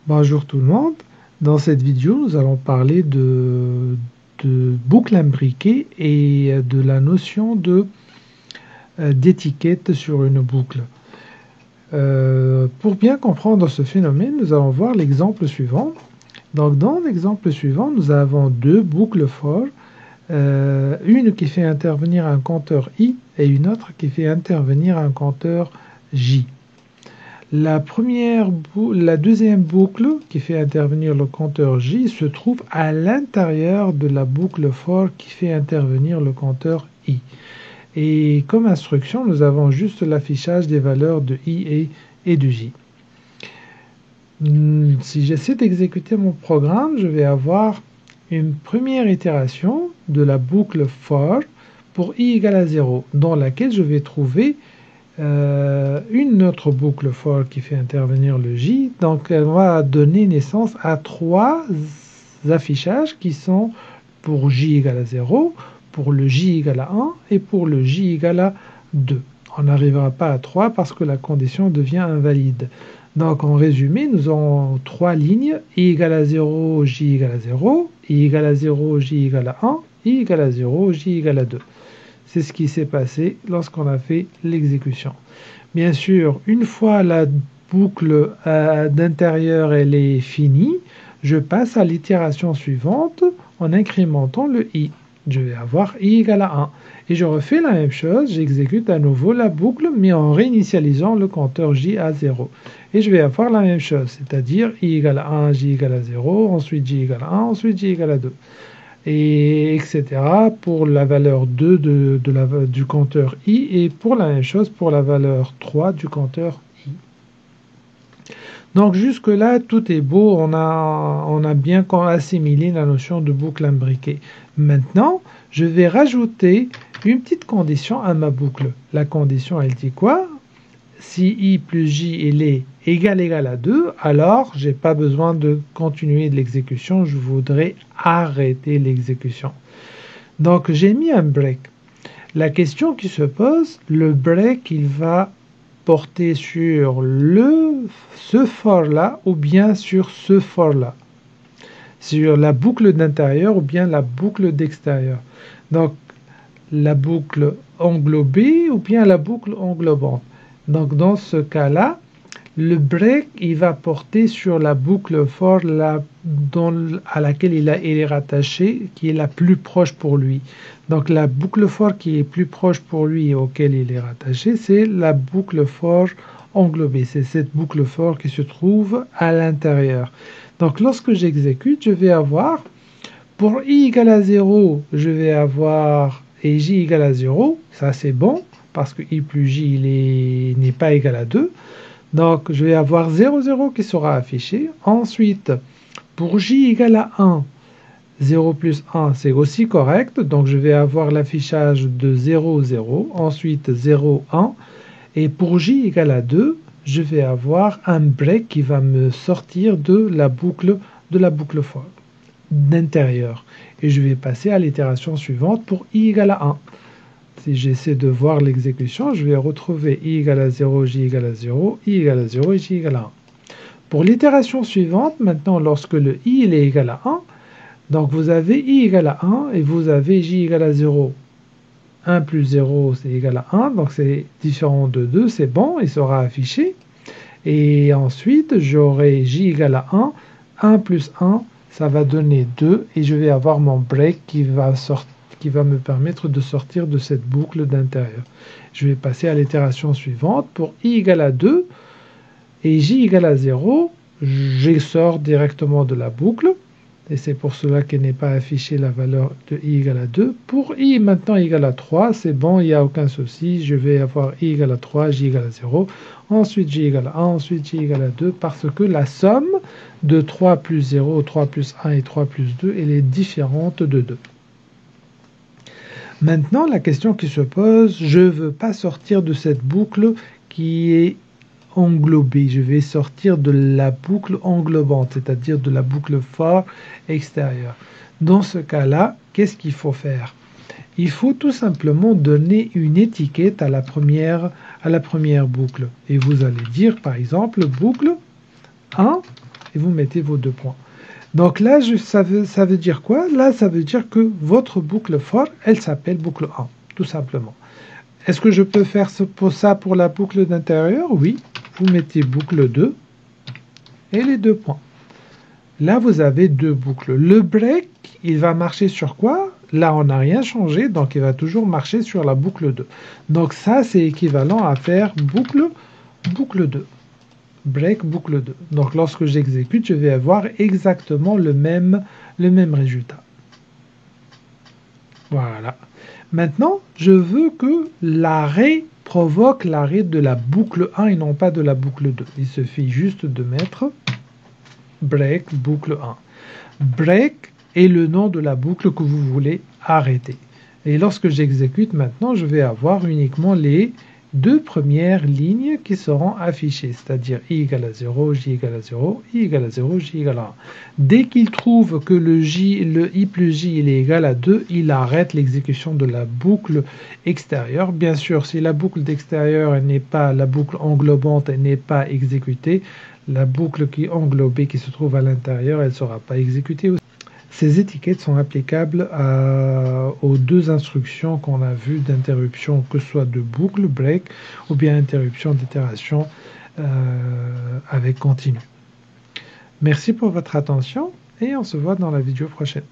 Bonjour tout le monde. Dans cette vidéo, nous allons parler de boucle imbriquée et de la notion d'étiquette sur une boucle. Pour bien comprendre ce phénomène, nous allons voir l'exemple suivant. Donc, dans l'exemple suivant, nous avons deux boucles for, une qui fait intervenir un compteur i et une autre qui fait intervenir un compteur j. La deuxième boucle qui fait intervenir le compteur j se trouve à l'intérieur de la boucle for qui fait intervenir le compteur i. Et comme instruction, nous avons juste l'affichage des valeurs de i et de j. Si j'essaie d'exécuter mon programme, je vais avoir une première itération de la boucle for pour i égale à 0, dans laquelle je vais trouver une autre boucle for qui fait intervenir le j. Donc elle va donner naissance à trois affichages qui sont pour j égale à 0, pour le j égale à 1 et pour le j égale à 2. On n'arrivera pas à 3 parce que la condition devient invalide. Donc en résumé, nous avons trois lignes, i égale à 0, j égale à 0, i égale à 0, j égale à 1, i égale à 0, j égale à 2. C'est ce qui s'est passé lorsqu'on a fait l'exécution. Bien sûr, une fois la boucle d'intérieur elle est finie, je passe à l'itération suivante en incrémentant le i. Je vais avoir i égale à 1. Et je refais la même chose, j'exécute à nouveau la boucle, mais en réinitialisant le compteur j à 0. Et je vais avoir la même chose, c'est-à-dire i égale à 1, j égale à 0, ensuite j égale à 1, ensuite j égale à 2. Et etc. pour la valeur 2 du compteur i et pour la même chose pour la valeur 3 du compteur i. Donc jusque là tout est beau, on a bien assimilé la notion de boucle imbriquée. Maintenant je vais rajouter une petite condition à ma boucle. La condition elle dit quoi? Si i plus j est égal à 2, alors j'ai pas besoin de continuer de l'exécution, je voudrais arrêter l'exécution. Donc j'ai mis un break. La question qui se pose, le break il va porter sur ce for là ou bien sur ce for là, sur la boucle d'intérieur ou bien la boucle d'extérieur. Donc la boucle englobée ou bien la boucle englobante. Donc dans ce cas-là, le break il va porter sur la boucle for à laquelle il est rattaché, qui est la plus proche pour lui. Donc la boucle for qui est plus proche pour lui et auquel il est rattaché, c'est la boucle for englobée. C'est cette boucle for qui se trouve à l'intérieur. Donc lorsque j'exécute, je vais avoir, pour i égale à 0, je vais avoir et j égale à 0, ça c'est bon, parce que i plus j n'est pas égal à 2. Donc je vais avoir 0, 0 qui sera affiché. Ensuite, pour j égale à 1, 0 plus 1 c'est aussi correct. Donc je vais avoir l'affichage de 0, 0. Ensuite 0, 1. Et pour j égale à 2, je vais avoir un break qui va me sortir de la boucle for d'intérieur. Et je vais passer à l'itération suivante pour i égale à 1. Si j'essaie de voir l'exécution, je vais retrouver i égale à 0, j égale à 0, i égale à 0 et j égale à 1. Pour l'itération suivante, maintenant lorsque le i est égal à 1, donc vous avez i égale à 1 et vous avez j égale à 0. 1 plus 0 c'est égal à 1, donc c'est différent de 2, c'est bon, il sera affiché. Et ensuite, j'aurai j égale à 1, 1 plus 1, ça va donner 2 et je vais avoir mon break qui va me permettre de sortir de cette boucle d'intérieur. Je vais passer à l'itération suivante. Pour i égale à 2 et j égale à 0, je sors directement de la boucle. Et c'est pour cela qu'elle n'est pas affichée la valeur de i égale à 2. Pour i maintenant égale à 3, c'est bon, il n'y a aucun souci. Je vais avoir i égale à 3, j égale à 0. Ensuite j égale à 1, ensuite j égale à 2, parce que la somme de 3 plus 0, 3 plus 1 et 3 plus 2, elle est différente de 2. Maintenant, la question qui se pose, je ne veux pas sortir de cette boucle qui est englobée. Je vais sortir de la boucle englobante, c'est-à-dire de la boucle for extérieure. Dans ce cas-là, qu'est-ce qu'il faut faire? Il faut tout simplement donner une étiquette à la première boucle. Et vous allez dire, par exemple, boucle 1 et vous mettez vos 2 points. Donc là, ça veut dire quoi? Là, ça veut dire que votre boucle for, elle s'appelle boucle 1, tout simplement. Est-ce que je peux faire ça pour la boucle d'intérieur? Oui. Vous mettez boucle 2 et les 2 points. Là, vous avez 2 boucles. Le break, il va marcher sur quoi? Là, on n'a rien changé, donc il va toujours marcher sur la boucle 2. Donc ça, c'est équivalent à faire boucle 2. Break, boucle 2. Donc lorsque j'exécute, je vais avoir exactement le même résultat. Voilà. Maintenant, je veux que l'arrêt provoque l'arrêt de la boucle 1 et non pas de la boucle 2. Il suffit juste de mettre break, boucle 1. Break est le nom de la boucle que vous voulez arrêter. Et lorsque j'exécute maintenant, je vais avoir uniquement les 2 premières lignes qui seront affichées, c'est-à-dire i égale à 0, j égale à 0, i égale à 0, j égale à 1. Dès qu'il trouve que le i plus j il est égal à 2, il arrête l'exécution de la boucle extérieure. Bien sûr, si la boucle d'extérieur n'est pas la boucle englobante, elle n'est pas exécutée, la boucle qui est englobée, qui se trouve à l'intérieur, elle ne sera pas exécutée aussi. Ces étiquettes sont applicables aux 2 instructions qu'on a vues d'interruption, que ce soit de boucle, break, ou bien interruption d'itération avec continu. Merci pour votre attention et on se voit dans la vidéo prochaine.